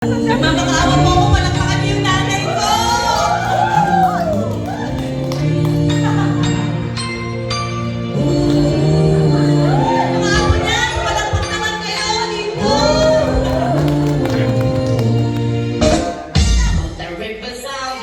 Nagmamakaawa po ako, palakpakan niyo yung nanay ko! Mga ako niyan, palakpak naman kayo dito! The ripple sound!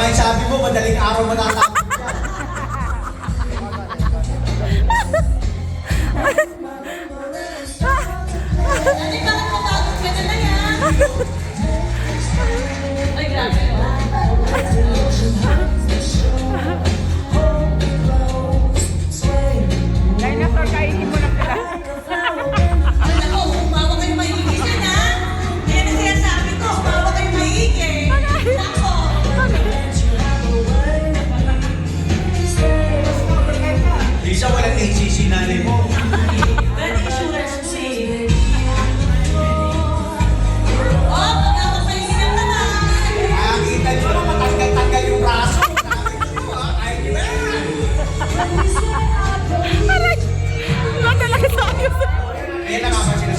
May sabi mo, madaling araw matatapos. Nanay, bakit matagod ka na yan? Ay, grabe. Dinosaur, kainin mo na sila. Ay, nako, umawa kayo maigi ka na. Yan ang sinasabi ko, umawa kayo maigi. Nako. Lisa, walang ACC nanay mo. Pwede insurance mo eh. Oh, pagkakapahingi ka naman. Nakakita nyo lang, matanggal-tanggal yung braso. Ay, di ba? Aray! Wala talaga sa ayos. Yan lang ako sila.